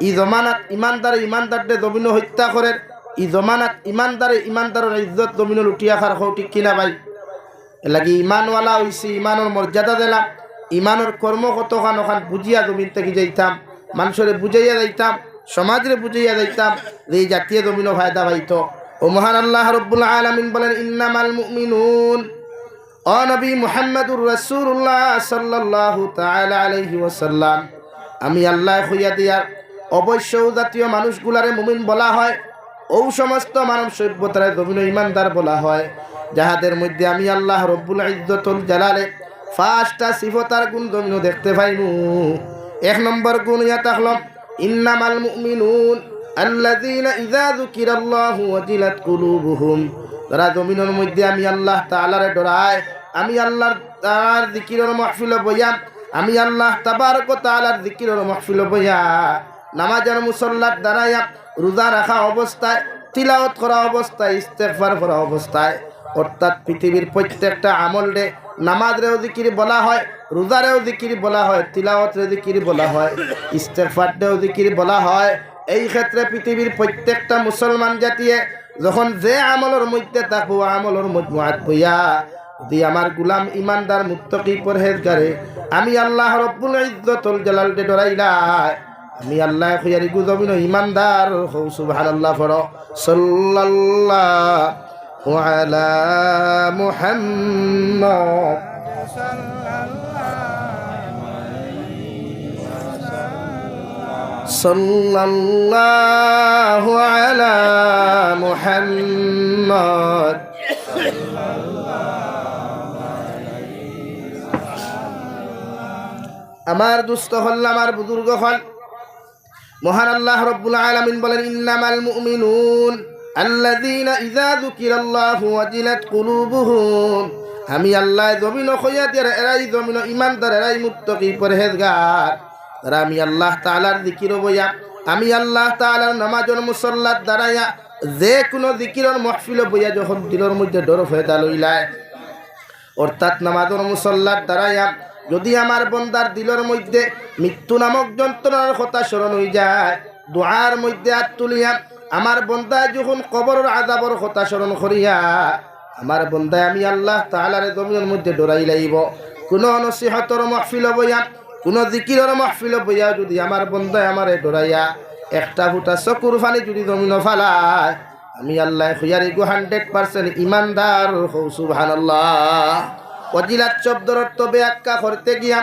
ই জমানাত ইমানদারে জমিন হত্যা করে, ই জমানাত ইমানদারের ইজ্জত জমিন লুটিয়া খার হও, ঠিক কিনা ভাই? এলাকি ইমানওয়ালা হইছি, ইমানের মর্যাদা দিলাম, ইমানের কর্ম কতখান ওখান বুঝিয়া জমিন থেকে যাইতাম, মানুষরে বুঝাইয়া যাইতাম, সমাজরে বুঝাইয়া যাইতাম, যে এই জাতীয় জমিনও ফায়দা পাইত। ও মহান আল্লাহ রব্বুল আলামিন বলেন, ইন্নামাল মুমিনুন, ও নবী মুহাম্মদুর রাসূলুল্লাহ সাল্লাল্লাহু তাআলা আলাইহি ওয়াসাল্লাম, আমি আল্লাহ কইয়া দিয়ার অবশ্য জাতীয় মানুষগুলারে মুমিন বলা হয়, ও সমস্ত মানব সভ্যতার জমিন ইমানদার বলা হয়, যাহাদের মধ্যে আমি আল্লাহ রব্বুল ইজ্জতুল জালালে 5টা সিফতার গুণ জমিন দেখতে পাইমু। 1 নম্বর গুণ ইয়া তাহলম ইন্নামাল মুমিনুন আল্লাযীনা ইযা যুকিরাল্লাহু ওয়াজিলাত কুলুবুহুম, যারা জমিনের মধ্যে আমি আল্লাহ তাআলারে ডরায়, আমি আল্লাহর তাআলার জিকিরের মাহফিলে বইয়া, আমি আল্লাহ তাবারক ওয়া তাআলার জিকিরের মাহফিলে বইয়া নামাজের মুসল্লাত দাঁড়াইয়া, রোজা রাখা অবস্থায়, তিলাওয়াত করা অবস্থায়, ইস্তেগফার করা অবস্থায়, অর্থাৎ পৃথিবীর প্রত্যেকটা আমল রে, নামাজরেও জিকির বলা হয়, রোজারেও জিকির বলা হয়, তিলাওয়াতেও জিকির বলা হয়, ইস্তেগফারেও জিকির বলা হয়। এই ক্ষেত্রে পৃথিবীর প্রত্যেকটা মুসলমান জাতিয়ে যখন যে আমলের মধ্যে থাকবো, আমলের মজমুআত বইয়া যদি আমার গুলাম ইমানদার মুত্তাকি পরহেজগারে আমি আল্লাহ রব্বুল ইজ্জতুল জালাল দে ডরাইলাই, আমি আল্লাহ খুয়ারি গুজমিন ইমানদার হও। সুবহানাল্লাহ পড়ো। সাল্লাল্লাহু আলা মুহাম্মদ, সাল্লাল্লাহু আলা মুহাম্মদ। আমার দুস্থ হল, আমার বুজুর্গ হল, মহান আল্লাহ রব্বুল আলামিন বলেন, ইন্নামাল মুমিনুন আল্লাযীনা ইযা যুকিরাল্লাহু ওয়াজিলাত কুলুবুহুম, আমি আল্লাহ জমিন খয়াতের এরাই জমিন ইমানদার, এরাই মুত্তাকি পরহেজগার, যারা আমি আল্লাহ তাআলার জিকির বইয়া, আমি আল্লাহ তাআলার নামাজের মুসল্লাত দাঁড়াইয়া, যে কোনো জিকিরের মাহফিল বইয়া যখন দিলের মধ্যে ডর ফয়দা লইলায়, অর্থাৎ নামাজের মুসল্লাত দাঁড়াইয়া যদি আমার বন্দার দিলের মধ্যে মৃত্যু নামক যন্ত্রণার কথা স্মরণ হয়ে যায়, দুআর মধ্যে হাত তুলিয়া আমার বন্দায় যখন কবরের আযাবের কথা স্মরণ করিয়া, আমার বন্দায় আমি আল্লাহ তাআলার জমিনের মধ্যে ডরাই লাইব। কোনো নসিহতর মাহফিল বইয়া, কোনো জিকিরের মাহফিল বইয়া যদি আমার বন্দায় আমারে ডরাইয়া একটা ফুটা চকুর ফানি যদি জমিন ফালায়, আমি আল্লাহ খুয়ারি 100% ইমানদার হও। সুবহানাল্লাহ। ওয়াজিলাত শব্দের অর্থ ব্যাখ্যা করতে গিয়া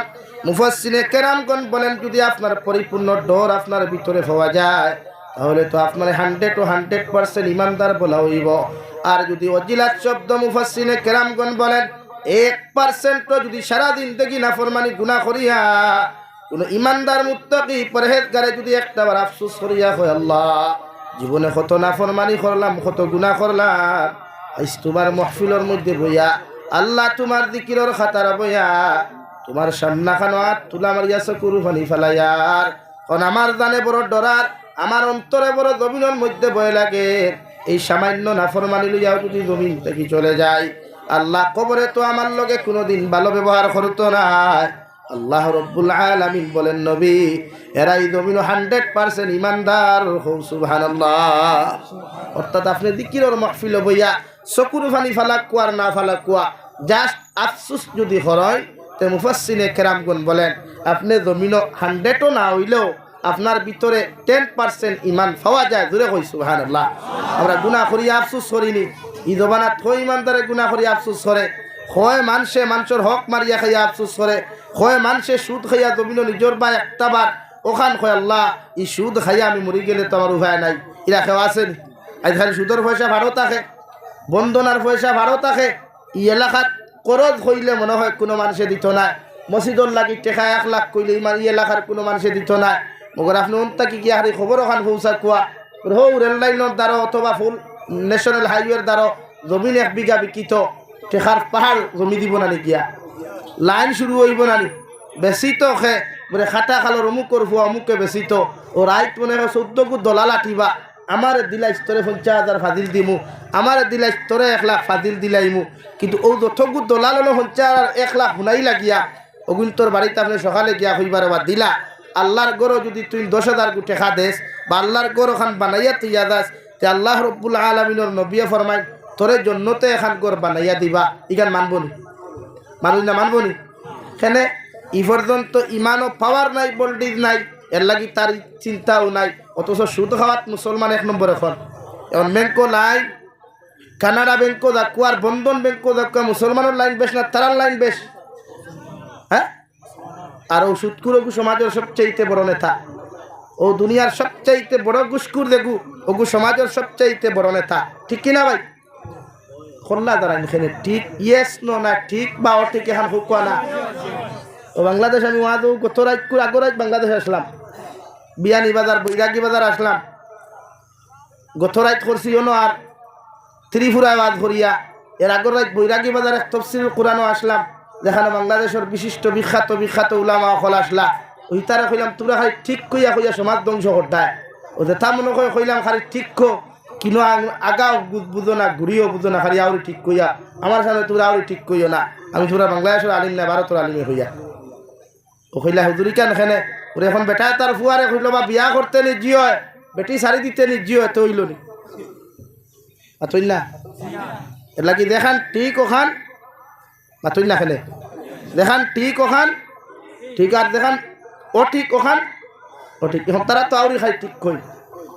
মুফাসসিরে কেরামগণ বলেন, যদি আপনার পরিপূর্ণ ডর আপনার ভিতরে পাওয়া যায়, তাহলে তো আপনার 100% ইমানদার বলা হইব। আর যদি ওয়াজিলাত শব্দ মুফাসসিরে কেরামগণ বলেন 1% যদি সারাদিন দেখি নাফরমানি গুনাহ করিয়া কোন ইমানদার মুত্তাকি পরহেজগারে যদি একটাবার আফসোস করিয়া হয়, আল্লাহ জীবনে কত নাফরমানি করলাম, কত গুনাহ করলাম, আজ তোমার মাহফিলের মধ্যে বইয়া, আল্লাহ তোমার জিকিরের খাতার বইয়া তোমার সামনাখানো হাত তুলা মারিয়া চকুর পানি ফেলাইয়ার, কারণ আমার জানে বড় ডরার, আমার অন্তরে বড় জমিনের মধ্যে ভয় লাগে, এই সামান্য নাফরমানি লইয়াও যদি জমিন থেকে চলে যায়, আল্লাহ কবরে তো আমার লগে কোনোদিন ভালো ব্যবহার করতো না। আল্লাহ রব্বুল আলামিন বলেন, নবী এরাই জমিন 100% ইমানদার হও। সুবহানাল্লাহ। অর্থাৎ আপনি জিকিরের মাহফিল বইয়া চকুর পানি ফালাক কুয়ার না ফালাক কুয়া জাস্ট আফসুস যদি হয়, তে মুফাসসিরে কেরামগণ বলেন আপনি জমিন 100ও না হইলেও আপনার ভিতরে 10% ইমান পাওয়া যায়। জোরে কই সুবহানাল্লাহ। আমরা গুনাহ করি আফসুস করিনি, ই জবানাত হয় ইমানদারে গুনাহ করি আফসুস করে, হয় মানুষের হক মারিয়া খাইয়া আফসুস করে, হয় মানুষে সুদ খাইয়া জমিন নিজের বা একটা বার ওখান হয়, আল্লাহ ই সুদ খাইয়া আমি মরি গেলে তো আমার উপায় নাই। এরা কেউ আসেনি? আজ খালি সুদের পয়সা ভাড়ো থাকে, বন্ধনার পয়সা ভাড়ো থাকে, ই এলাকাত করজ হইলে মনে হয় কোনো মানুষে দিত না, মসজিদর লাগি টেকা 1 লাখ কইলে ইমান ই এলাকার কোনো মানুষে দিত না। মগর আপনি অন্তাকি গিয়া হারি খবর ওখান পৌঁছা কুয়া হৌ রেল লাইনের দ্বারা অথবা ফুল ন্যাশনাল হাইওয়ের দ্বারা জমিন 1 বিঘা বিকিত টেকার পাহাড় জমি দিব না গিয়া লাইন শুরু হইব না বেশি তো খে বলে খাটা খালোর অমুক করবো অমুককে বেশি তো ও রাইট মনে হয় 14 গুণ দলাল আঠিবা, আমার দিলাই স্তরে 50,000 ফাজিল দিমু, আমার দিলাই স্তরে 1 লাখ ফাজিল দিলাইমু, কিন্তু ও যতগুণ দলাল হলো 50,000 1 লাখ শুনাই লাগিয়া ওগুন তোর বাড়িতে আপনি সকালে গিয়া হইবার বা দিলা আল্লাহর গড় যদি তুই 10,000 টাকা দেস বা আল্লাহর গড় খান বানাইয়া তুইয়া দাস তে আল্লাহ রব্বুল আলামিনের নবিয়ে ফরমায় তোরে জন্নতে এখান গড় বানাইয়া দিবা ইখান মানবনি মানুষ না মানবনি এখানে ই পর্যন্ত ইমানও পাওয়ার নাই ভোল্টেজ নাই এর লাগি তার চিন্তাও নাই অথচ সুদ খাওয়াত মুসলমান 1 নম্বর এখন ব্যাংকও নাই কানাডা ব্যাংকও দেখো আর বন্ধন ব্যাংকও দেখো মুসলমানের লাইন বেশ না তারার লাইন বেশ হ্যাঁ আর ও সুদকুর ওগু সমাজের সবচাইতে বড় নেতা ও দুনিয়ার সবচাইতে বড় ঘুষখোর দেখু ওগু সমাজের সবচাইতে বড় নেতা ঠিক কিনা ভাই খোল্লা দাঁড়ান এখানে ঠিক ইয়েস নো না ঠিক বা ও ঠিক এখন হুকুয়া না ও বাংলাদেশ আমি ওয়াদ গত রাজকুর আগরাজ বাংলাদেশ আসলাম বিয়ানি বাজার বৈরাগী বাজার আসলাম গত রাত করছি আর ত্রিপুরা ওয়াজ করিয়া এর আগর রাত বৈরাগী বাজার এক তফসিল কোরআনও আসলাম যেখানে বাংলাদেশের বিশিষ্ট বিখ্যাত উলামা হল আসলা ওই তারা কইলাম তোরা খালি ঠিক কইয়া কইয়া সমাজ ধ্বংস করতায় ও যে তা মনে করে কইলাম খালি ঠিক কিনো আগাও বুঝো না ঘুরিও বুঝো না খালি আউরি ঠিক কইয়া আমার সামনে তোরা আউরি ঠিক কইও না আমি তোরা বাংলাদেশের আলিম না ভারতের আলিমে হইয়া ও কইলা হুজুরি কেন এখানে ওরে এখন বেটায় তার ফুয়ারে কইল বা বিয়া করতে নিজি হয় বেটি শাড়ি দিতে নিজি হয় তো হইল নি আতই না এর লাগি দেখান ঠিক ওখান আতই না খেলে দেখান ঠিক ওখান ঠিক আর দেখান ও ঠিক ওখান ও ঠিক এখন তারা তো আউরি খাই ঠিক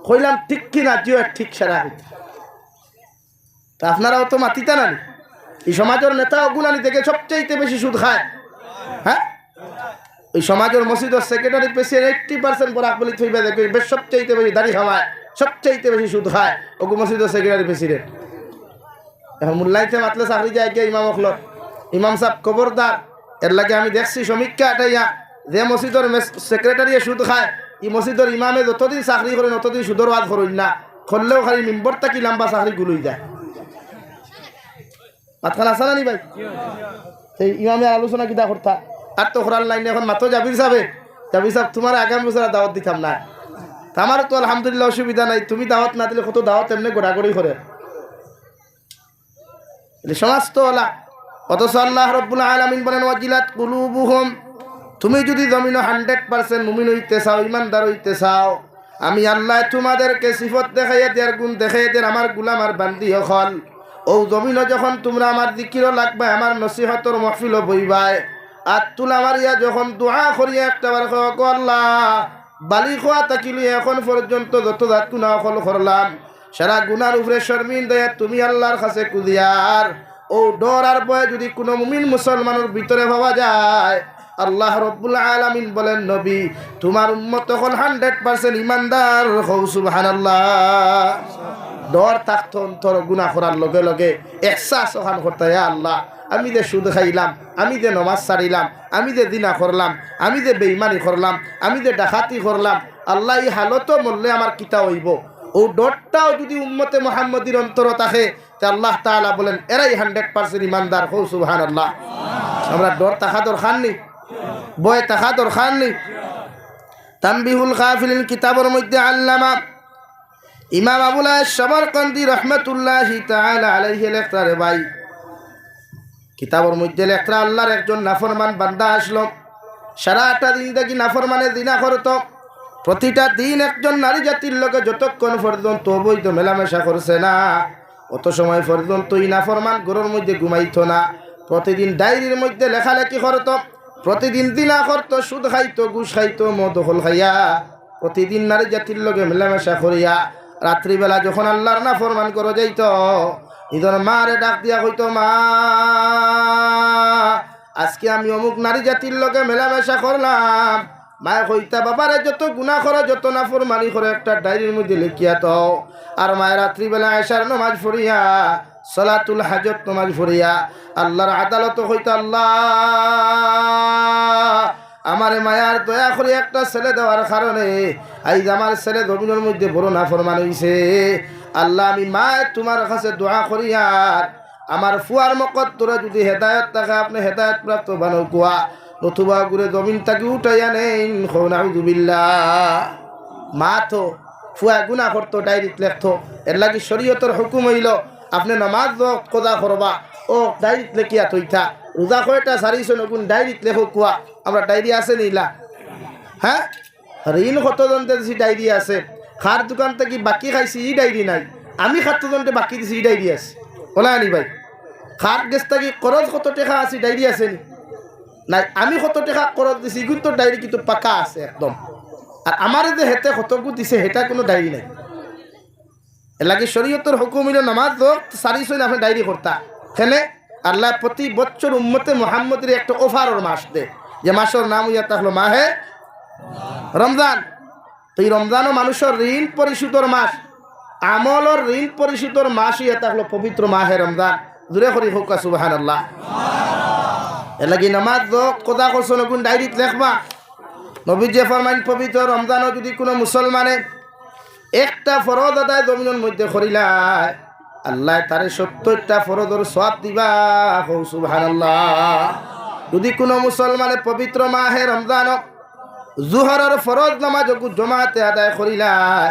কইলাম ঠিক কিনা জিও ঠিক সারা হইতে তা আপনারাও তো মাতিতা না এই সমাজের নেতা অগুলানি থেকে সবচাইতে বেশি সুদ খায় হ্যাঁ এই সমাজের মসজিদের সেক্রেটারি প্রেসিডেন্ট 80% বরাক বলি থইবা দেখবে বেশ সবচাইতে বেশি দাড়ি খাওয়ায় সবচাইতে বেশি সুদ খায় ওগু মসজিদের সেক্রেটারি প্রেসিডেন্ট এখন মোল্লাইতে মাতলে চাকরি যায় গিয়ে ইমাম অখলত ইমাম সাহেব খবরদার এর লাগে আমি দেখছি সমীক্ষা এটাইয়া যে মসজিদের সেক্রেটারি সুদ খায় এই মসজিদের ইমামে যতদিন চাকরি করেন ততদিন সুদর ওয়াজ করেন না করলেও খালি মেম্বর থাকি লম্বা চাকরি গুলোই যায় মাতখান আসা না নি ভাই সেই ইমামে আলোচনা কিতা করতা আর তো খরার লাইনে এখন মাত্র জাবির সাহেব তোমার আগামী বছর দাওয়াত দিতাম না আমারও তো আলহামদুলিল্লাহ অসুবিধা নাই তুমি দাওয়াত না দিলে কত দাওয়াত এমনি গোড়াগড়ি করে সমাজ তো ওলা অথচ আল্লাহ রব্বুল আলামিন বলেন ওয়াজিলাত কুলুবুহুম তুমি যদি জমিনে 100% মুমিন হইতে চাও ইমানদার হইতে চাও আমি আল্লাহ তোমাদেরকে সিফত দেখাইয়া দেয়ার গুণ দেখাইয়া দেয়ার আমার গুলাম আর বান্দি হল ও জমিনে যখন তোমরা আমার জিকিরও লাগবে আমার নসিহতর মাহফিলও বইবাই আর তুলা মারিয়া যখন দোয়া করিয়া একটাবার আল্লাহ বালি খোয়া তাকিলি এখন পর্যন্ত যত জাত গুণা ফল করলাম সারা গুনার উপরে শর্মিন্দা তুমি আল্লাহর কাছে কুদিয়ার ও ডর আর ভয় যদি কোনো মুমিন মুসলমানের ভিতরে ভাবা যায় আল্লাহ রব্বুল আলামিন বলেন নবী তোমার উম্মত হল 100% ইমানদার হও সুবহানাল্লাহ ডর থাকতো অন্তর গুনাহ করার লগে লগে এহসাস ওখান করতে আল্লাহ আমি যে সুদ খাইলাম আমি যে নমাজ ছাড়িলাম আমি যে দিনা করলাম আমি যে বেঈমানি করলাম আমি যে ডাকাতি করলাম আল্লাহ এই হালতও মরলে আমার কিতা হইব ও ডরটাও যদি উম্মতে মুহাম্মদীর অন্তর থাকে তে আল্লাহ তাআলা বলেন এরাই 100% ইমানদার হও সুবহানাল্লাহ আমরা ডর থাকা দরকার নেই ভয় থাকা দরকার নেই তানবিহুল গাফিলিন কিতাবের মধ্যে আল্লামা ইমাম আবুল আয়েশ সামারকান্দি রাহমাতুল্লাহি তাআলা আলাইহি লেখতারে ভাই কিতাবের মধ্যে লেখরা আল্লাহর একজন নাফরমান বান্দা আসলো সারাটা দিন দেখি নাফরমানের দিনা করত প্রতিটা দিন একজন নারী জাতির লোকে যতক্ষণ পর্যন্ত অবৈধ মেলামেশা করছে না অত সময় পর্যন্ত এই নাফরমান ঘরের মধ্যে ঘুমাইতো না প্রতিদিন ডায়েরির মধ্যে লেখালেখি করত প্রতিদিন দিনা করতো সুদ খাইতো ঘুষ খাইতো মদ দখল খাইয়া প্রতিদিন নারী জাতির লোকে মেলামেশা করিয়া রাত্রিবেলা যখন আল্লাহর নাফরমান করে যাইত ইদর মারে ডাক দিয়া কইতো মা আজকে আমি অমুক নারী জাতির লোকে মেলামেশা করলাম মায়ে কইতা বাবারে যত গুনাহ করো যত নাফরমানি করে একটা ডায়েরির মধ্যে লিখিয়া তো আর মায়ের রাত্রিবেলা আয়েশার নামাজ পড়িয়া সালাতুল হাজত নামাজ পড়িয়া আল্লাহর আদালত হইতো আল্লাহ আমারে মায়ার দয়া করে একটা ছেলে দেওয়ার কারণে আইজ আমার ছেলে জমিনের মধ্যে বড় নাফরমান হইছে আল্লাহ আমি মায় তোমার কাছে দোয়া করি আর আমার ফুয়ার মকত তোরা যদি হেদায়ত থাকে আপনি হেদায়ত প্রাপ্ত বানাও কুয়া নতুবা ঘুরে জমিন তাকে উঠাইয়া নেন নাউযুবিল্লাহ মা তো ফুয়া গুনাহ করতো ডায়েরিত লেখতো এর লাগি শরীয়তের হুকুম হইল আপনি নামাজ কদা করবা ও ডায়েরিত লেখিয়া তৈথা রোজা কয়টা সারিছ নগুন ডায়েরিত লেখো কুয়া আমরা ডায়েরি আছে নিলা হ্যাঁ ঋণ কতজনতে দিছি ডায়েরি আছে, খার দোকান থেকে বাকি খাইছি ই ডায়েরি নাই, আমি কতজনতে বাকি দিছি ই ডায়েরি আছে, ওলা আনি ভাই খার গেছ থাকি খরচ কত টাকা আছে ডায়েরি আছে নি নাই, আমি কত টাকা খরচ দিছি কিন্তু ডায়েরি কিন্তু পাকা আছে একদম, আর আমার যে হেতে কতকু দিছে সেটা কোনো ডায়েরি নাই। এর লাগে শরীয়তের হুকুম হইল নামাজ সারিছই না আপনি ডায়েরি করতা কেনে আল্লাহ প্রতি বছর উম্মতে মুহাম্মদের একটা অফারের মাস দে, যে মাসের নাম হইয়া থাকলো মাহে রমজান। তো এই রমজানও মানুষের ঋণ পরিশোধের মাস, আমলের ঋণ পরিশোধের মাস হইয়া থাকলো পবিত্র মাহে রমজান। দূরে করি হোক সুবহানাল্লাহ। এর লাগি নামাজ কথা করছো নকুন ডায়েরিত লেখবা। নবীজি ফরমাইন পবিত্র রমজানও যদি কোনো মুসলমানে একটা ফরজ আদায় জমিনের মধ্যে করিলায় আল্লাহ তারে 70টা ফরজের সওয়াব দিবা। সুবহানাল্লাহ। যদি কোনো মুসলমানে পবিত্র মাহে রমজান জোহরের ফরজ নামাজ জমাতে আদায় করিলায়,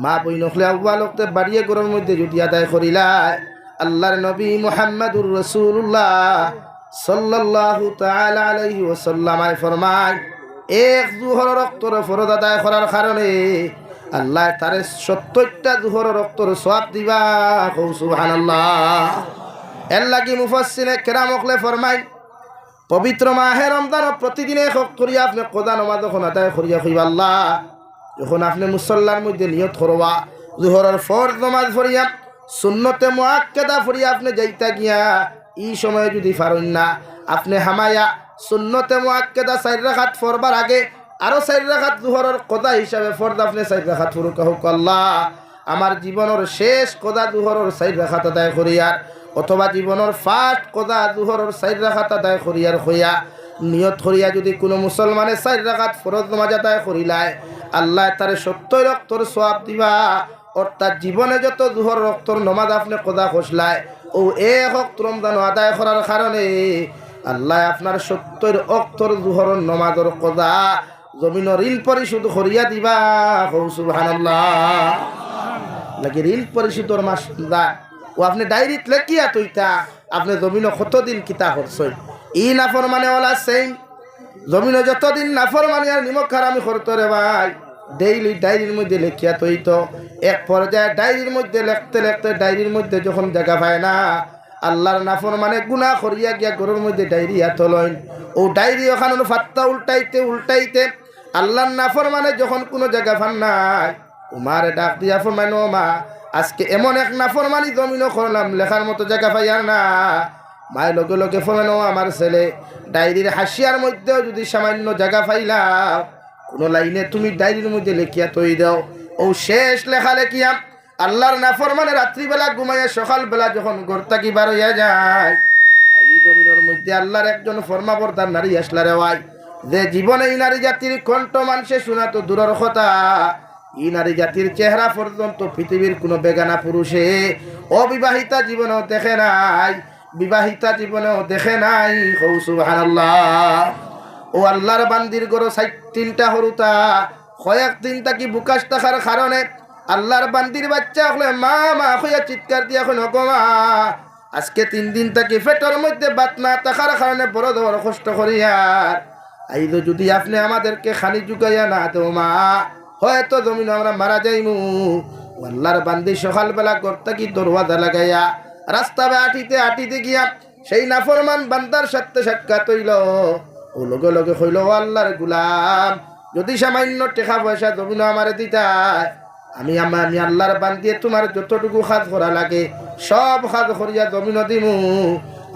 মা বই নখলে আউ্বাল ওক্তে বাড়িয়ে ঘরের মধ্যে যদি আদায় করিলায়, আল্লাহর নবী মুহাম্মদুর রাসূলুল্লাহ সাল্লাল্লাহু তাআলা আলাইহি ওয়াসাল্লাম ফরমায় এক জোহরের ওক্তর ফরজ আদায় করার কারণে আল্লাহ তারে 70টা জোহরের ওক্তর সওয়াব দিবা। সুবহানাল্লাহ। এর লাগি মুফাসসিরে কেরাম ওকলে ফরমায় পবিত্র মাহে রমজান প্রতিদিনে করিয়া আপনি কদা নামাজ যখন আদায় করিয়া কইবা আল্লাহ, যখন আপনি মুসল্লার মধ্যে নিয়ত করবা জোহরের ফরজ নামাজ পড়িয়া সুন্নতে মুআক্কাদা পড়িয়া আপনি যাইতা গিয়া এই সময় যদি পারেন না আপনি হামায়া সুন্নতে মুআক্কাদা 4 রাকাত পড়বার আগে আরো 4 রাকাত জোহরের কদা হিসাবে ফরজ আপনি 4 রাকাত পড়ুক হোক আল্লাহ আমার জীবনের শেষ কদা জোহরের 4 রাকাত আদায় করিয়া অথবা জীবনের ফার্স্ট কদা জোহরের 4 রাকাত আদায় করিয়ার হইয়া নিয়ত করিয়া যদি কোনো মুসলমানে 4 রাকাত ফরজ নামাজ আদায় করিলায় আল্লাহ তারে 70 ওয়াক্তর সওয়াব দিবা। অর্থাৎ জীবনে যত জোহর ওয়াক্তর নামাজ আপনি কদা খসলায় ও এক ওয়াক্ত রমজান আদায় করার কারণে আল্লাহ আপনার 70 ওয়াক্তর জোহরের নামাজের কদা জমিনের ঋণ পরিশোধ করিয়া দিবা। সুবহানাল্লাহ। লাগি ঋণ পরিশোধের মাস ও আপনি ডায়েরিত লেখিয়া তৈতা আপনি জমিনও কতদিন কিতা করছেন ই নাফরমানে ওলা সেই জমিনও যতদিন নাফরমানি আর নিমক হারামি করতো রে ভাই ডেইলি ডায়েরির মধ্যে লেখিয়া তৈত। এক পর্যায়ে ডায়েরির মধ্যে লেখতে লেখতে ডায়েরির মধ্যে যখন জায়গা পায় না আল্লাহর নাফরমানে গুনাহ করিয়া গিয়া ঘরের মধ্যে ডায়েরি হাত লইন ও ডায়েরি ওখানে ফাত্তা উল্টাইতে উল্টাইতে আল্লাহর নাফরমানে যখন কোনো জায়গা পান নাই উমারে ডাক দিয়া ফরমাইন ও মা আজকে এমন এক নাফরমানি জমিনও করলাম লেখার মতো জায়গা পাইয়ার না। মায়ের লগে লগে ফরমাইন ও আমার ছেলে ডায়েরির হাসিয়ার মধ্যেও যদি সামান্য জায়গা পাইলাম কোনো লাইনে তুমি ডায়েরির মধ্যে লেখিয়া তৈ দাও। ও শেষ লেখা লেখিয়া আল্লাহর নাফরমানে রাত্রিবেলা ঘুমাইয়া সকালবেলা যখন ঘর থাকি বার হইয়া যায় এই জমিনের মধ্যে আল্লাহর একজন ফরমাবরদার নারী আসলা রে ভাই, যে জীবনে এই নারী জাতির কণ্ঠ মানুষে শোনা তো দূরের কথা এই নারী জাতির চেহারা পর্যন্ত পৃথিবীর কোনো বেগানা পুরুষে অবিবাহিতা জীবনেও দেখে নাই, বিবাহিতা জীবনেও দেখে নাই। সুবহানাল্লাহ। ও আল্লাহর বান্দির গরো 3টা হরুতা কয়েক দিন তাকি বুকাশ থাকার কারণে আল্লাহর বান্দির বাচ্চা হলে মা মা হইয়া চিৎকার দিয়া এখন মা আজকে 3 দিন তাকি পেটের মধ্যে বাত না থাকার কারণে বড় বড় কষ্ট করিয়ার আইলো যদি আপনি আমাদেরকে খানি জুগাইয়া না তো মা হয়তো জমিন আমরা মারা যাইমু। আল্লাহর বান্দি সকালবেলা করতে কি দরওয়াজা লাগাইয়া রাস্তা আটিতে আটিতে গিয়া সেই নাফরমান বান্দার সাথে সাক্ষাৎ হইল। ও লগে লগে হইল আল্লাহর গুলাম যদি সামান্য টাকা পয়সা জমিন আমারে দিতায় আমি আল্লাহর বান্দিয়ে তোমার যতটুকু কাজ করা লাগে সব কাজ করিয়া জমিন দিমু।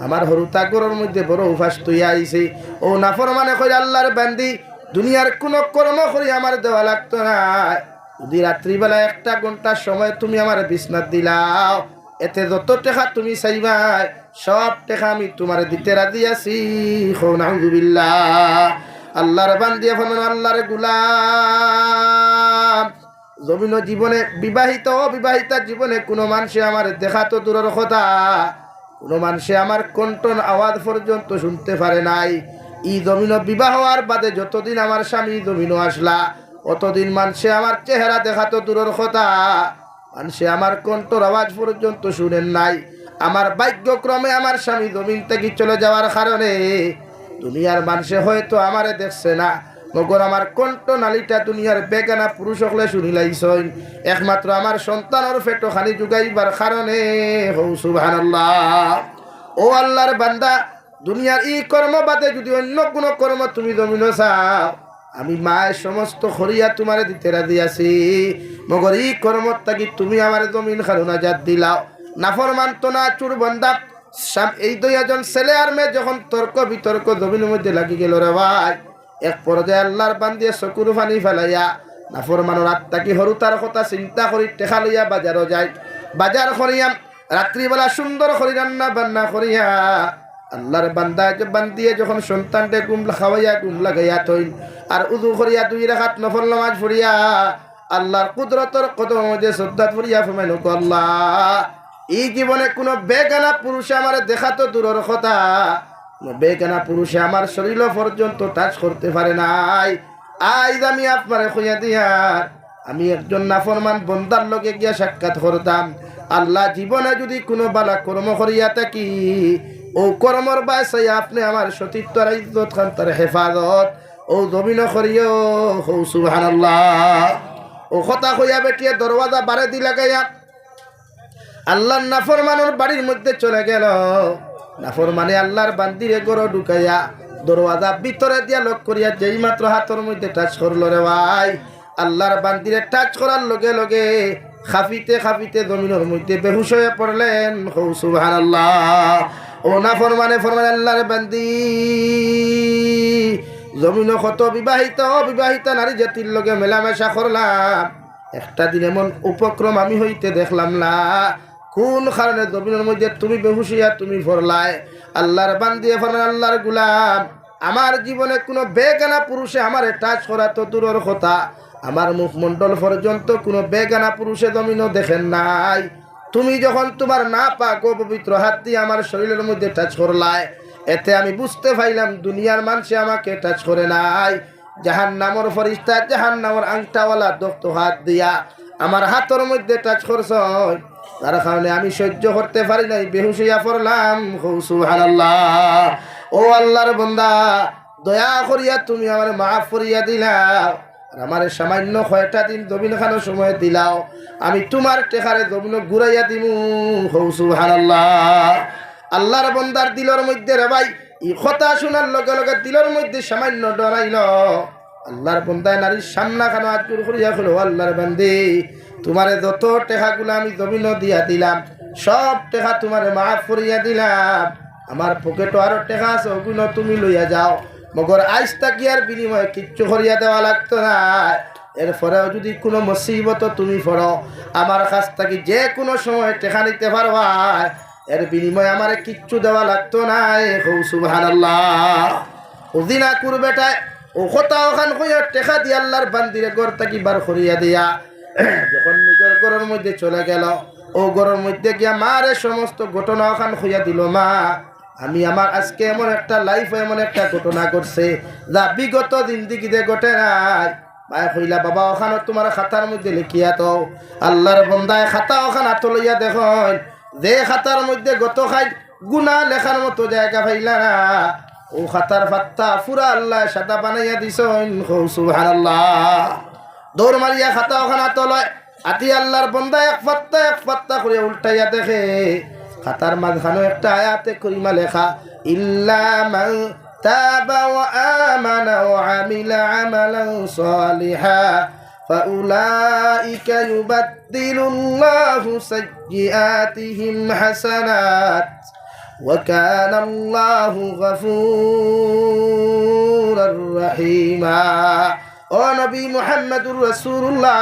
আমার হরুতা গরুর মধ্যে বড় উপাস তুইয়া আইছে। ও নাফরমানে কই আল্লাহর বান্দি দুনিয়ার কোনো কর্ম করি আমার দেওয়া লাগতো না, যদি রাত্রিবেলা 1 ঘন্টা সময় তুমি আমার বিছনাত দিলাও এতে যত টাকা তুমি চাইবাই সব টাকা আমি তোমার দিতে রাজি আছি। নাউযুবিল্লাহ। আল্লাহর বান্দি এখন আল্লাহর গোলাম জমিন জীবনে বিবাহিত অবিবাহিতা জীবনে কোনো মানুষে আমার দেখা তো দূরের কথা কোনো মানুষে আমার কণ্ঠন আওয়াজ পর্যন্ত শুনতে পারে নাই। ই জমিন বিবাহ হওয়ার বাদে যতদিন আমার স্বামী জমিনও আসলা অতদিন মানুষে আমার চেহারা দেখা তো দূরের কথা মানুষে আমার কণ্ঠর আওয়াজ পর্যন্ত শুনেন নাই। আমার ভাগ্যক্রমে আমার স্বামী জমিন থেকে চলে যাওয়ার কারণে দুনিয়ার মানুষে হয়তো আমারে দেখছে না, মগর আমার কণ্ঠ নালিটা দুনিয়ার বেগানা পুরুষ হলে শুনিলাইছইন একমাত্র আমার সন্তানের পেটো খালি যুগাইবার কারণে হৌ সুবহানাল্লাহ। ও আল্লাহর বান্দা, দুনিয়ার এই কর্ম বাদে যদি অন্য কোনো কর্ম তুমি জমিন চাও, আমি মায়ের সমস্ত খরিয়া তোমারে দিতে রাজি আছি। মগর এই কর্মত থাকি তুমি আমার জমিন খালুনা জাত দিলাও। নাফরমান তো না চুর বন্দা এই দুইজন ছেলে আর মেয়ে যখন তর্ক বিতর্ক জমিনের মধ্যে লাগি গেল রে ভাই, এক পর্যায়ে আল্লাহর বান্দিয়ে চকুর পানি ফেলাইয়া নাফরমানের আত্মাকে হরুতার কথা চিন্তা করি টেকা লইয়া বাজারও যায়। বাজার করিয়া রাত্রিবেলা সুন্দর করি রান্না বান্না করিয়া আল্লাহর বান্দিয়ে যখন সন্তানকে ঘুম খাওয়াইয়া ঘুম লাগাইয়া থইন আর উদু করিয়া 2 রাকাত নফল নামাজ পড়িয়া আল্লাহর কুদরতর কদম যে শ্রদ্ধা পড়িয়া ফরমাইল, আল্লাহ এই জীবনে কোনো বেগানা পুরুষে আমার দেখা তো দূরের কথা, বেগানা পুরুষে আমার শরীর পর্যন্ত টাচ করতে পারে নাই। আজ আমি আপনারে কইয়া দিয়ার আমি একজন নাফরমান বন্দার লগে গিয়া সাক্ষাৎ করতাম। আল্লাহ জীবনে যদি কোনো বালা কর্ম করিয়া থাকি, ও কর্মর বাসাই আপনি আমার সতীত্ব আর ইজ্জত খান তার হেফাজত ও জমিন করিও হৌ সুবহানাল্লাহ। ও কথা কইয়া বেটিয়ে দরওয়াজা বারে দি লাগাইয়া আল্লাহর নাফরমানের বাড়ির মধ্যে চলে গেল। নাফরমানে আল্লাহর বান্দিরে গড় ঢুকাইয়া দরওয়াজা ভিতরে দিয়া লক করিয়া যেই মাত্র হাতের মধ্যে টাচ করলো রে ভাই, আল্লাহর বান্দিরে টাচ করার লগে লগে খাফিতে খাফিতে জমিনের মধ্যে বেহুশ হয়ে পড়লেন। হৌ সুবহানাল্লাহ। ও নাফরমানে ফরমান আল্লাহর বান্দি জমিন কত বিবাহিত নারী জাতির লগে মেলামেশা করলাম, একটা দিন এমন উপক্রম আমি হইতে দেখলাম না। কোন কারণে জমিনের মধ্যে তুমি বেহুশিয়া তুমি ফরলায়? আল্লাহর বান্দিয়ে ফরমান আল্লাহর গুলাম, আমার জীবনে কোনো বেগানা পুরুষে আমার টাচ করা তো দূরের কথা, আমার মুখমণ্ডল পর্যন্ত কোনো বেগানা পুরুষে জমিনও দেখেন নাই। তুমি যখন তোমার না পাক ও পবিত্র হাত দিয়ে আমার শরীরের মধ্যে টাচ করলায়, এতে আমি বুঝতে পাইলাম দুনিয়ার মানুষে আমাকে টাচ করে নাই। জাহান্নামের ফেরেশতা জাহান্নামের আংটাওয়ালা দক্ত হাত দিয়া আমার হাতের মধ্যে টাচ করছ, তার কারণে আমি সহ্য করতে পারি নাই, বেহুশ হইয়া পড়লাম। সুবহানাল্লাহ। ও আল্লাহর বান্দা, দয়া করিয়া তুমি আমার মাফ করিয়া দিলাও, আমার সামান্য কয়টা দিন জমিন খানো সময় দিলাও, আমি তোমার টেকারে জমিন ঘুরাইয়া দিমু। সুবহানাল্লাহ। আল্লাহর বান্দার দিলের মধ্যে রে ভাই এই কথা শোনার লগে লগে দিলের মধ্যে সামান্য ডরাইল। আল্লাহর বান্দায় নারীর সামনা খানো আজকুর করিয়া হলো, আল্লাহর বান্দি তোমারে যত টেকাগুলো আমি জমিন দিয়া দিলাম সব টেকা তোমারে মাফ করিয়া দিলাম, আমার পকেটও আরো টেকা আছে ওগুলো তুমি লইয়া যাও, মগর আইস তাকি আর বিনিময়ে কিচ্ছু করিয়া দেওয়া লাগতো না। এরপরেও যদি কোনো মুসিবত তুমি পড়ো আমার কাছ থেকে যে কোনো সময় টেকা নিতে পারবা, এর বিনিময়ে আমার কিচ্ছু দেওয়া লাগতো না। সুবহানাল্লাহ। উদিনা করবেটায় ও কথা ওখান কইয়া টেকা দিয়ে আল্লাহর বান্দিরে ঘর থাকি বার করিয়া দিয়া যখন নিজের ঘরের মধ্যে চলে গেল, ও ঘরের মধ্যে গিয়া মারে সমস্ত ঘটনা ওখান কইয়া দিল, মা আমি আমার আজকে এমন একটা লাইফে এমন একটা ঘটনা ঘটছে যা বিগত জিন্দিগিতে ঘটে নাই। মায়ে কইলা, বাবা ওখানে তোমার খাতার মধ্যে লিখিয়া তো। আল্লাহর বন্দায় খাতা ওখান হাত লইয়া দেখুন, যে খাতার মধ্যে গত খাই গুনাহ লেখার মতো জায়গা পাইলা না, ও খাতার পাত্তা পুরা আল্লাহ সাদা বানাইয়া দিছেন। সুবহানাল্লাহ। দৌড় মারিয়া খাতা ওখানে হাত লয়, আতি আল্লাহর বন্দায় এক পাত্তা করে উল্টাইয়া দেখে খাতার মাঝখানে একটা আয়াতে করিমা লেখা, ইল্লা মান তাবা ওয়া আমানা ওয়া আমিলা আমালান সালিহা ফাউলাইকা ইউবাদদিলুল্লাহু সাইয়্যাতিহিম হাসানাত ওয়া কানা আল্লাহু গফুরার রহিমা। ও নবী মুহাম্মদুর রাসূলুল্লাহ,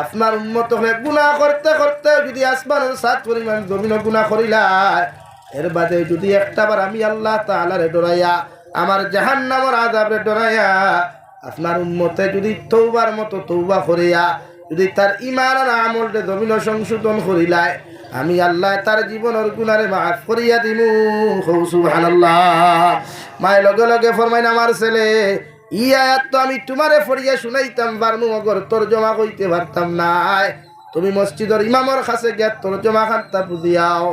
আপনার উম্মত হলে গুনাহ করতে করতে যদি আসমানের 7 পরিমাণ জমিনও গুনাহ করিলায়, এর বাদে যদি একটাবার আমি আল্লাহ তাআলারে ডরাইয়া আমার জাহান্নামের আযাবে ডরাইয়া আপনার উম্মতে যদি তওবার মতো তওবা করিয়া যদি তার ঈমান আর আমলকে জমিন সংশোধন করিলায়, আমি আল্লাহ তার জীবনের গুনারে মাফ করিয়া দিমু। সুবহানাল্লাহ। মায় লগে লগে ফরমাইন, আমার ছেলে ই আয়াত তো আমি তোমারে ফরিয়া শুনাইতাম পারনু, মগর তরজমা কইতে পারতাম না। তুমি মসজিদের ইমামর কাছে গিয়া তরজমা খানটা বুঝিয়াও।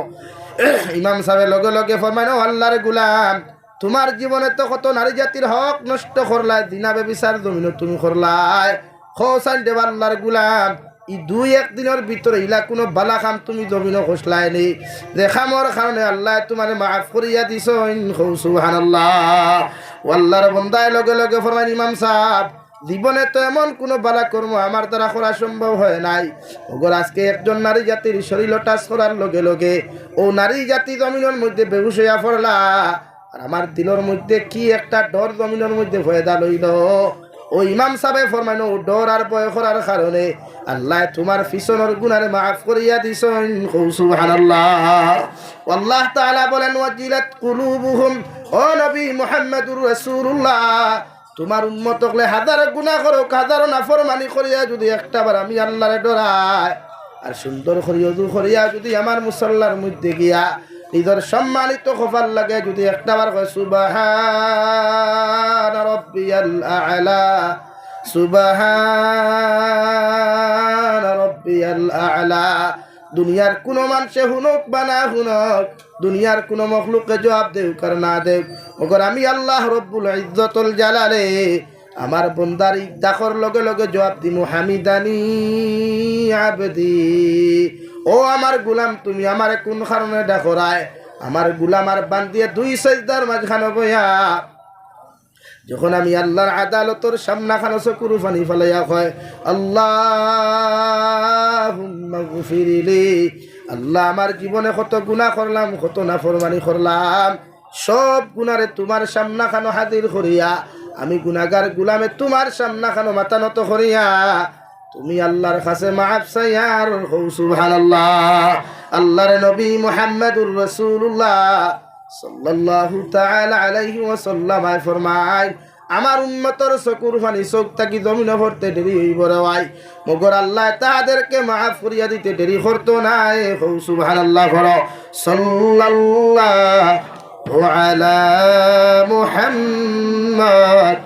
ইমাম সাহেব লগে লগে ফরমাইন, আল্লাহর গুলাম তোমার জীবনে তো কত নারী জাতির হক নষ্ট করলাই, দিনা বেবিচার জমিন তুমি করলাই। খোসাইন দেব আল্লাহর গুলাম, ই দুই একদিনের ভিতরে ইলা কোনো বালা কাম তুমি জমিন খসলাই নি, যে খামর কারণে আল্লাহ তোমার মাফ করিয়া দিছ। সুবহানাল্লাহ। আল্লাহর বন্দায় লগে লগে ফরমান, ইমাম সাহেব জীবনে তো এমন কোনো বালা কর্ম আমার দ্বারা করা সম্ভব হয় নাই। ওগর আজকে একজন নারী জাতির শরীর টাচ করার লগে লগে ও নারী জাতি জমিনের মধ্যে বেহুশ হইয়া পড়লা। আর আমার দিলের মধ্যে কি একটা ডর জমিনের মধ্যে ভয়দা লইল। ও ইমাম সাহেব ফরমাইনো, ডর আর ভয় করার কারণে আল্লাহ তোমার পিছনের গুনারে মাফ করিয়া দিছেন। সুবহানাল্লাহ। আল্লাহ তাআলা বলেন, ওয়াজিলাত কুলুবুহুম, ও নবী মুহাম্মদুর রাসূলুল্লাহ, তোমার উম্মত হলে হাজার গুনাহ করো, হাজার নাফরমানি করিয়া যদি একটাবার আমি আল্লাহরে ডরায় আর সুন্দর করিয়া ওযু করিয়া যদি আমার মুসাল্লার মধ্যে গিয়া নিজের সম্মানিত খোফার লাগে যদি একটাবার কয় সুবহান রাব্বিয়াল আ'লা, সুবহান রাব্বিয়াল আ'লা, দুনিয়ার কোন মানুষে হুনক বা না হুনক, দুনিয়ার কোন মখলুককে জবাব দেউক আর না দেউক, মগর আমি আল্লাহ রব্বুল ইজ্জতুল জালালে আমার বন্দার ইদাখর লগে লগে জবাব দিমু, হামিদানি আবদি, ও আমার গুলাম তুমি আমারে কোন কারণে ডাকরায়। আমার গুলাম আর বান্দিয়ে দুই সাজদার মাঝখানে বইয়া যখন আমি আল্লাহর আদালতর সামনা খানো চকুর পানি ফেলাইয়া কয়, আল্লাহুম্মা গফিরলি, আল্লাহ আমার জীবনে কত গুনাহ করলাম, কত নাফরমানি করলাম, সব গুনারে তোমার সামনা খানো হাজির করিয়া আমি গুনাহগার গুলামে তোমার সামনা খানো মাথা নত করিয়া তুমি আল্লাহর কাছে মাফ চাইয়ার। সুবহানাল্লাহ। আল্লাহর নবী মুহাম্মদুর রাসূলুল্লাহ সাল্লাল্লাহু তাআলা আলাইহি ওয়াসাল্লাম ফরমায়, আমার উম্মতর চকুর পানি চোখ থাকি জমিনে ভরতে দেরি হইব রে ভাই, মগর আল্লাহ তাদেরকে মাফ করিয়া দিতে দেরি করতো নাই। সুবহানাল্লাহ। বলো সাল্লাল্লাহু আলা মুহাম্মদ।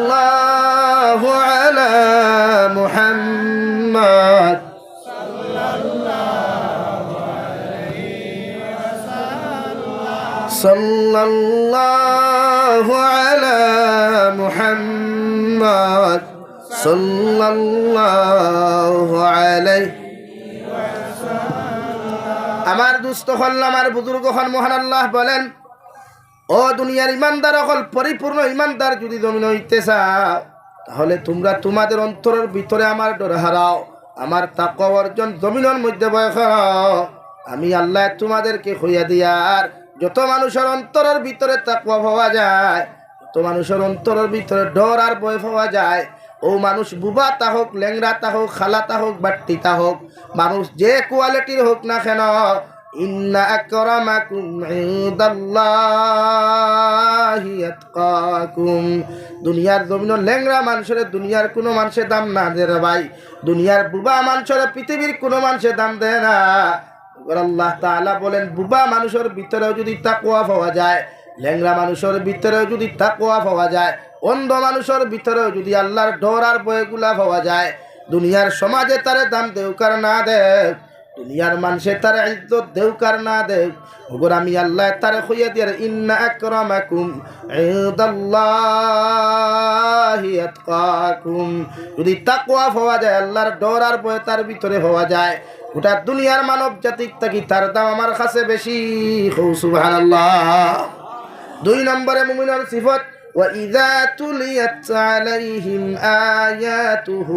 সাল্লাল্লাহু আলা মুহাম্মদ। সাল্লাল্লাহু আলা মুহাম্মদ। সাল্লাল্লাহু আলাইহি। আমার দুস্থ হল, আমার বুজুর্গ হল, মহান আল্লাহ বলেন, ও দুনিয়ার ইমানদার হল, পরিপূর্ণ ইমানদার যদি জমিন হইতে চাও তাহলে তোমরা তোমাদের অন্তরের ভিতরে আমার ডর হারাও, আমার তাকওয়া অর্জন জমিনের মধ্যে ভয় করো। আমি আল্লাহ তোমাদেরকে হইয়া দিয়ার যত মানুষের অন্তরের ভিতরে তাকওয়া পাওয়া যায়, যত মানুষের অন্তরের ভিতরে ডর আর ভয় পাওয়া যায়, ও মানুষ বুবা তা হোক, ল্যাংরা তা হোক, খালা তা হোক, বাট্টি তা হোক, মানুষ যে কোয়ালিটির হোক না কেন, ইন্না আকরামাকুম ইনদাল্লাহি আতকাকুম, দুনিয়ার জমিনের ল্যাংরা মানুষের দুনিয়ার কোনো মানুষের দাম না দে রে ভাই, দুনিয়ার বুবা মানুষের পৃথিবীর কোনো মানুষের দাম দেয় না। আল্লাহ তাআলা বলেন, বুবা মানুষের ভিতরেও যদি তাকওয়া পাওয়া যায়, ল্যাংরা মানুষের ভিতরেও যদি তাকওয়া পাওয়া যায়, অন্ধ মানুষের ভিতরেও যদি আল্লাহর ডর আর ভয়গুলা পাওয়া যায়, দুনিয়ার সমাজে তারে দাম দেউকার না দেখ, দুনিয়ার মানুষে তারে ইজ্জত দেউকার না দেখ, ওগর আমি আল্লাহ তারে খুইয়া দিয়ার, ইন্না আকরামাকুম ইনদাল্লাহি আতকাকুম, যদি তাকওয়া পাওয়া যায়, আল্লাহর ডর আর ভয় তার ভিতরে পাওয়া যায়, গোটা দুনিয়ার মানব জাতিক থাকি তার দাম আমার কাছে বেশি। সুবহানাল্লাহ। 2 নম্বরে মুমিনের সিফত, وَإِذَا تُلِيَتْ عَلَيْهِمْ آيَاتُهُ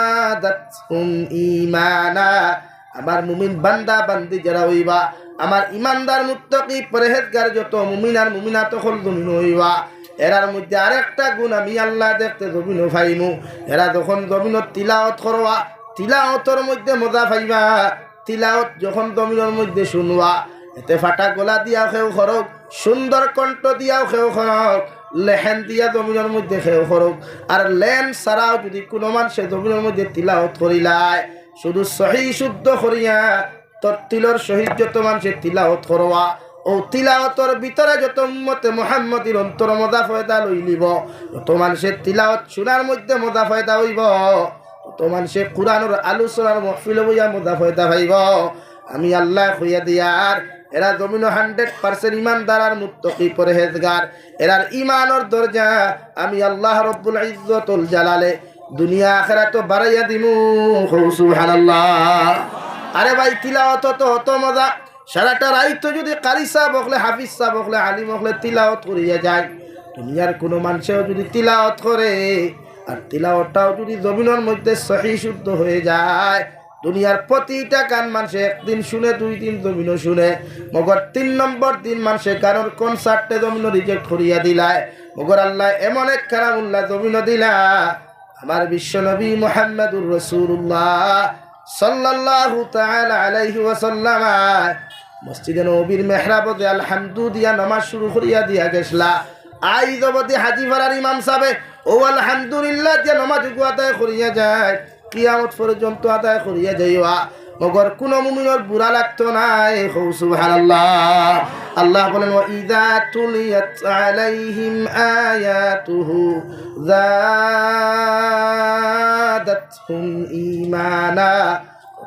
زَادَتْهُمْ إِيمَانًا, আমার মুমিন বান্দা বান্দি যারা হইবা, আমার ইমানদার মুত্তাকি পরহেজগার যত মুমিন আর মুমিনাত হল জমিন হইবা, এরার মধ্যে আরেকটা গুণ আমি আল্লাহ দেখতে জমিন পাইমু, এরা যখন জমিনত তিলাওয়াত করবা, তিলাওয়াতের মধ্যে মজা পাইবা, তিলাওয়াত যখন জমিনের মধ্যে শুনবা, এতে ফাটা গলা দিয়া খেউ খরক, সুন্দর কণ্ঠ দিয়াও খেউ খরক, লেহেন দিয়া জমিনের মধ্যে খেউ খরক, আর লেন ছাড়াও যদি কোনো মানুষে জমিনের মধ্যে তিলাওয়াত করিলায়, শুধু সহি শুদ্ধ করিয়া তোর তিলর সহিত যত মানুষে তিলাওয়াত করবা, ও তিলাওয়াতর ভিতরে যত উম্মতে মুহাম্মদীর অন্তর মজা ফয়দা লই লিব, যত মানুষের তিলাওয়াত শোনার মধ্যে মজা ফয়দা হইব, তো মানুষে কোরআনের আলোচনার মহফিল বইয়া মজা ফয়দা ভাইব আমি আল্লাহ হইয়া দিয়ার এরা জমিন 100% ইমানদার আর মুত্তাকি পরহেজগার এরার ইমানের দরজা আমি আল্লাহ রব্বুল ইজ্জতুল জালালে দুনিয়া আখিরাত বাড়াইয়া দিমু সুবহানাল্লাহ। আরে ভাই তিলাওয়াত তো অত মজা সারাটা রাইতো যদি কারি সাহেব হলে হাফিজ সাহেব হলে আলিম হলে তিলাওয়াত করিয়া যায় দুনিয়ার কোনো মানুষেও যদি তিলাওয়াত করে আর তিলাওয়াতটাও যদি জমিনের মধ্যে সহি শুদ্ধ হয়ে যায় দুনিয়ার প্রতিটা গান মানুষে একদিন শুনে 2 দিন জমিনও শুনে মগর 3 নম্বর দিন মানুষে গানের কনসার্টে জমিন রিজেক্ট করিয়া দিলায় মগর আল্লাহ এমন এক কালামুল্লাহ জমিন দিলা আমার বিশ্ব নবী মুহাম্মদুর রাসূলুল্লাহ সাল্লাল্লাহু তাআলা আলাইহি ওয়াসাল্লাম মসজিদে নববীর মেহরাবতে আলহামদু দিয়া নামাজ শুরু করিয়া দিয়া গেছলা আইজ অবধি হাজী ফারার ইমাম সাহেব ও আলহামদুলিল্লাহ দিয়া নামাজ আদায় করিয়া যায় কিয়ামত পর্যন্ত আদায় করিয়া যাইবা মগর কোন মুমিনের বুড়া লাগতো না সুবহানাল্লাহ। আল্লাহ বলেন ওয়া ইযা তুলিয়াত আলাইহিম আয়াতুহু যাদাতহুম ঈমানা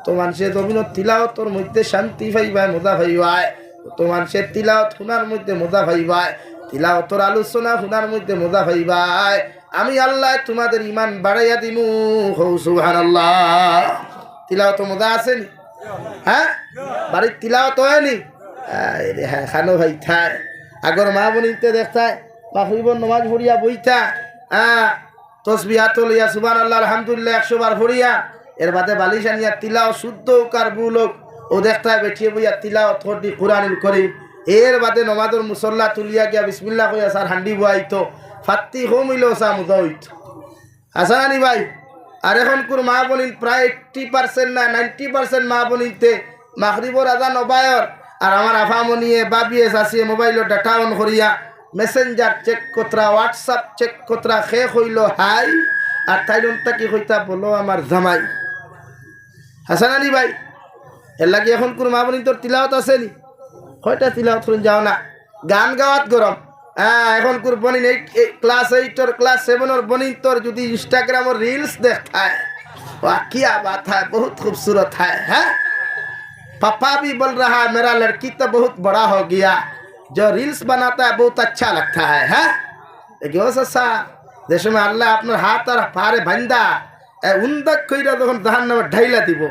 তো মানুষের জমিন তিলাওয়াতের মধ্যে শান্তি পাইবা মজা পাইবা তো মানুষের তিলাওয়াত শোনার মধ্যে মজা পাইবা তিলাওয়াতের আলোচনা শোনার মধ্যে মজা পাইবা আমি আল্লাহ তোমাদের ইমান বাড়াইয়া দিমু সুবহানাল্লাহ। তিলাওয়াত মজা আছে নি হ্যাঁ বাড়ির তিলাওয়াত হয়নি হ্যাঁ খানো ভাই থায় আগর মা বনিতে দেখতায় মাগরিবর নামাজ পড়িয়া বইতা তসবিহ হাত লইয়া সুবহানাল্লাহ আলহামদুলিল্লাহ 100 বার পড়িয়া এর বাদে বালিশ আনিয়া তিলাও শুদ্ধ কার বুলোক ও দেখতায় বেঠিয়ে বইয়া তিলাওয়াত করদি কুরআনুল কারীম এর বাদে নমাজের মুসল্লা তুলিয়া গিয়া বিসমিল্লাহ কইয়া সার হান্ডি বইতো ফাত্তি হোমিলো সা মুজা হইতো হাসানি ভাই আর এখন কোর মা বনিন প্রায় 80% না 90% মা বনিতে মাগরিবর আজান ওবায়র আর আমার আফামনিয়ে বাবিয়ে সাসিয়ে মোবাইল ডাটা অন করিয়া মেসেঞ্জার চেক কতরা হোয়াটসঅ্যাপ চেক কতরা খে হইল হাই আর তাইলনটা কি কইতা বলো আমার জামাই হাসানি ভাই এর লাগি এখন কোর মা বনিন তোর তিলাওয়াত আছে নি কয়টা তিলাওয়াত করুন যাও না গান গাওয়াত গরম এখন কোর বনিন ক্লাস 8 और क्लास 7 और बनिन तोर যদি इंस्टाग्राम और रील्स देखाए वाह क्या बात है बहुत खूबसूरत है पापा भी बोल रहा है मेरा लड़की तो बहुत बड़ा हो गया जो रील्स बनाता है बहुत अच्छा लगता है देखियो ससा देश में अल्लाह अपना हाथ और पारे बंदा उन्दक কইরা যখন জাহান্নামে ঢাইলা দিব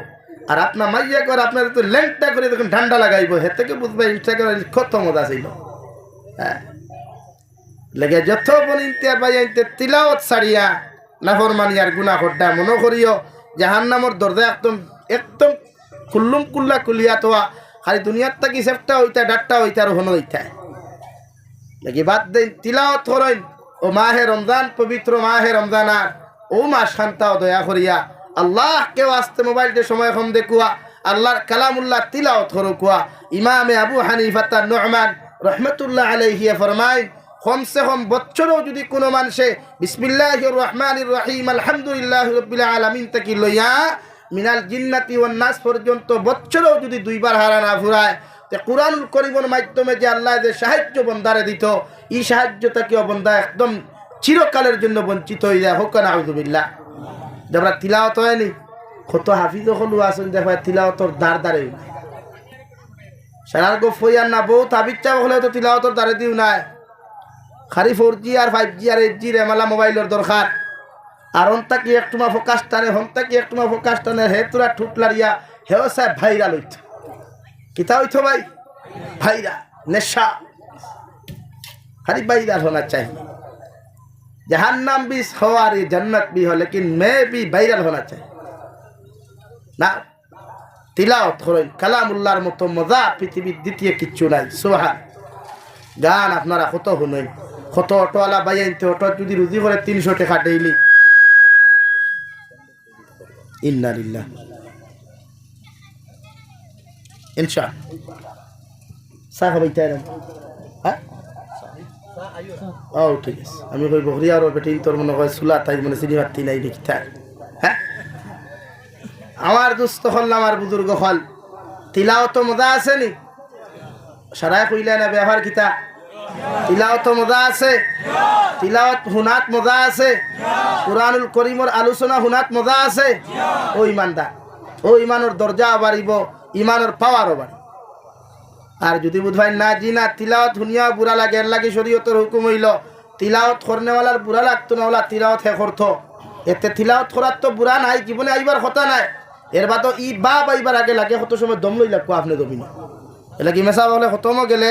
আর আপনার মাইয়া করে আপনার তো লেন্টটা করে যখন ঠান্ডা লাগাইবো হে থেকে বুঝবে ইনস্টাগ্রাম কত মজা ছিল হ্যাঁ लगे যত বনিতে বাইতে তিলাওয়াত ছাড়িয়া নাফরমানি আর গুনাহ করডা মনে করিও জাহান্নামের দরজা একদম একদম কুল্লুম কুল্লা কুলিয়া তোয়া খালি দুনিয়ার থাকি সেফটা হইতা ডাট্টা হইতা আর হন হইতা लगे বাদ দেন তিলাওয়াত করেন ও মাহে রমজান পবিত্র মাহে রমজান আর ও মা শান্তা দয়া করিয়া আল্লাহ কে ওয়াস্তে মোবাইলতে সময় কম দেখুয়া আল্লাহর কালামুল্লাহ তিলাওয়াত করো কুয়া ইমামে আবু হানিফা তার নুহমান রহমাতুল্লাহ আলাইহি ফরমায় কম সে কম বছরও যদি কোনো মানুষে বিসমিল্লাহির রহমানির রহিম আলহামদুলিল্লাহি রাব্বিল আলামিন তাকি লইয়া মিনাল জিন্নাতি ওয়ান নাস পর্যন্ত বছরও যদি 2 বার হারা না ফুরায় তে কুরআনুল কারীমের মাধ্যমে যে আল্লাহ যে সাহায্য বন্দারে দিত এই সাহায্য তাকে বন্দা একদম চিরকালের জন্য বঞ্চিত হয়ে যায় হোক না আউযুবিল্লাহ। আমরা তিলাওয়াত হয়নি কত হাফিজ হলু আসেন দেখো তিলাওয়াতর দাঁড় দাঁড়ে সারার গো ফইয়ার না বহুত হাফিজা হলে তো তিলাওয়াতর দাঁড়ে দিও নাই খালি 4G আর 5G আর 8G রেমালা মোবাইলের দরকার আর অন্তা কি একটুমা ফোকাস টানে হন্তা কি একটুমা ফোকাস টানে হে তোরা ঠুটলারিয়া হেও সাহেব ভাইরাল হইত কিতা হইতো ভাই ভাইরা নেশা খালি ভাইরাল होना चाहिए जहन्नम भी हो और जन्नत भी हो लेकिन मैं भी वायरल होना चाहिए ना तिलावत करें কালামুল্লাহর মতো মজা পৃথিবীর দ্বিতীয় কিচ্ছু নাই সুবহান গান আপনারা কত শুনেন কত অটোওয়ালা বাইনতে অটো যদি রুজি করে 300 টাকা ডেইলি ইন্না লিল্লাহ ইনশাআল্লাহ সাহাবাইতে হ্যাঁ ও ঠিক আছে আমি কই বকরি আর বেটি তোর মনে হয় সুলা তাই মনে সিনি মারতি নাই দেখিতা হ্যাঁ আমার দোস্ত হল আমার বুজুর্গ হল তিলাওয়াত মজা আছে নি সারা কইলা না ব্যবহার কিতা তিলাওয়াত মজা আছে, তিলাওয়াত হুনাত মজা আছে, কুরআনুল করিমর আলোচনা হুনাত মজা আছে। ও ইমানদার, ও ইমানের দরজা বাড়িব, ইমানের পাওয়ারও বাড়িব। আর যদি বুধবাই না জি না তিলাওয়াত শুনিয়া বুড়া লাগে, এর লাগে শরীয়তের হুকুম হইল তিলাওয়াত করনেওয়ালার বুড়া লাগতো না, ওলা তিলাওয়াত হে করত। এতে তিলাওয়াত করার তো বুড়া নাই, জীবনে আইবার কথা নাই। এর বাদ ই বাপ আইবার আগে লাগে কত সময় দম লই লাগবো আপনি দমি না। এলা কি মেসা বলে খতমও গেলে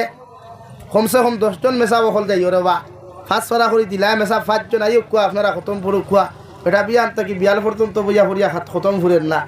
কমসে কম 10 জন মেসা বহল যাই ওরে বা 5 ছড়া করে দিলা মেসা 5 জন আইও কুয়া আপনারা খতম ফুরু কুয়া। এটা বিয়ান তো কি বিয়াল পর্যন্ত বইয়া ফুরিয়া খতম ফুরেন না।